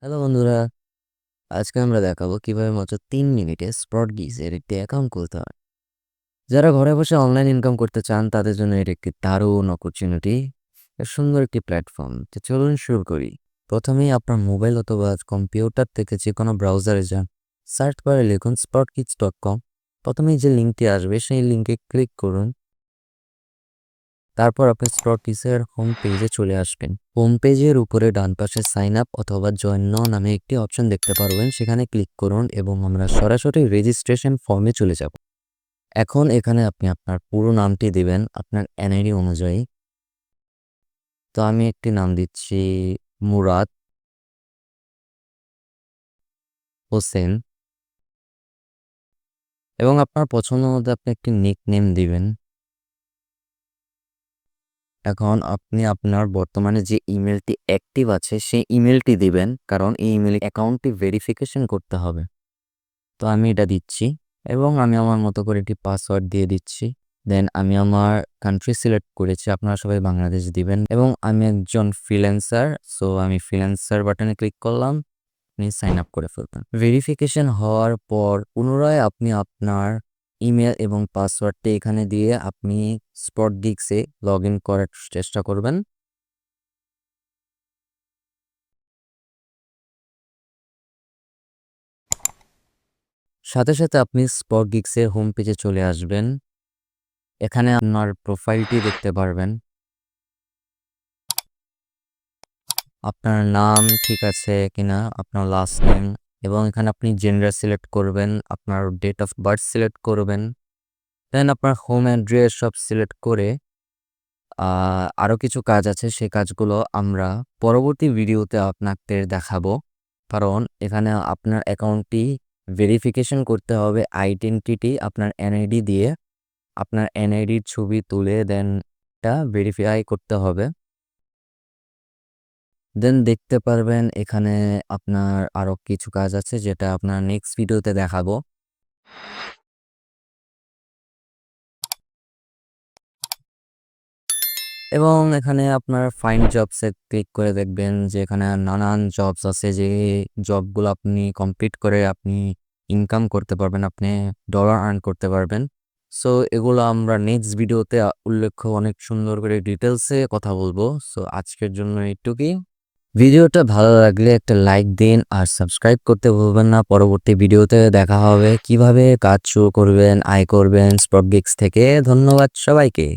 Hello বন্ধুরা, আজকে আমরা দেখাবো কিভাবে মাত্র 3 মিনিটে স্পটগিজের একটি অ্যাকাউন্ট খুলতে হয়। যারা ঘরে বসে অনলাইন ইনকাম করতে চান তাদের জন্য এটা একটি দারুণ অপরচুনিটি, সুন্দর একটি প্ল্যাটফর্ম। তো চলুন শুরু করি। প্রথমেই আপনার মোবাইল অথবা কম্পিউটার থেকে যে কোনো ব্রাউজারে যান, সার্চ বারে লিখুন spotkids.com। প্রথমেই যে লিঙ্কটি আসবে সেই লিঙ্কে ক্লিক করুন। তারপর আপনি স্পটকিডসের হোম পেজে চলে আসবেন। হোম পেজের উপরে ডান পাশে সাইন আপ অথবা জয়েন নাও নামে একটি অপশন দেখতে পারবেন, সেখানে ক্লিক করুন এবং আমরা সরাসরি রেজিস্ট্রেশন ফর্মে চলে যাব। এখন এখানে আপনি আপনার পুরো নামটি দিবেন আপনার এনআইডি অনুযায়ী। তো আমি একটি নাম দিচ্ছি মুরাদ হোসেন, এবং আপনার পছন্দ মতো আপনি একটি নিক নেম দিবেন। এখন আপনি আপনার বর্তমানে যে ইমেলটি অ্যাক্টিভ আছে সেই ইমেলটি দিবেন, কারণ এই ইমেল অ্যাকাউন্টটি ভেরিফিকেশন করতে হবে। তো আমি এটা দিচ্ছি এবং আমি আমার মতো করে একটি পাসওয়ার্ড দিয়ে দিচ্ছি। দেন আমি আমার কান্ট্রি সিলেক্ট করেছি, আপনারা সবাই বাংলাদেশ দিবেন। এবং আমি একজন ফ্রিল্যান্সার, সো আমি ফ্রিল্যান্সার বাটনে ক্লিক করলাম। আপনি সাইন আপ করে ফেলবেন। ভেরিফিকেশন হওয়ার পর পুনরায় আপনি আপনার ইমেল এবং পাসওয়ার্ডটি এখানে দিয়ে আপনি স্পটগিগসে লগ ইন করার চেষ্টা করবেন। সাথে সাথে আপনি স্পটগিগসের হোম পেজে চলে আসবেন। এখানে আপনার প্রোফাইলটি দেখতে পারবেন, আপনার নাম ঠিক আছে কিনা, আপনার লাস্ট নেম, এবং এখানে আপনি জেন্ডার সিলেক্ট করবেন, আপনার ডেট অফ বার্থ সিলেক্ট করবেন। দেন আপনার হোম অ্যাড্রেস সব সিলেক্ট করে আরও কিছু কাজ আছে, সেই কাজগুলো আমরা পরবর্তী ভিডিওতে আপনাদের দেখাবো। কারণ এখানে আপনার অ্যাকাউন্টটি ভেরিফিকেশন করতে হবে আইডেন্টিটি আপনার এনআইডি দিয়ে। আপনার এনআইডির ছবি তুলে দেন এটা ভেরিফাই করতে হবে। দেন দেখতে পারবেন এখানে আপনার আরও কিছু কাজ আছে যেটা আপনার নেক্সট ভিডিওতে দেখাবো। এবং এখানে আপনার ফাইন্ড জবসে ক্লিক করে দেখবেন যে এখানে নানান জবস আছে, যে জবগুলো আপনি কমপ্লিট করে আপনি ইনকাম করতে পারবেন, আপনি ডলার আর্ন করতে পারবেন। সো এগুলো আমরা নেক্সট ভিডিওতে উল্লেখ্য অনেক সুন্দর করে ডিটেলসে কথা বলবো। সো আজকের জন্য এইটুকুই। ভিডিওটা ভালো লাগলে একটা লাইক দিন আর সাবস্ক্রাইব করতে ভুলবেন না। পরবর্তী ভিডিওতে দেখা হবে কিভাবে কাজ শুরু করবেন, আয় করবেন স্পটগিগস থেকে। ধন্যবাদ সবাইকে।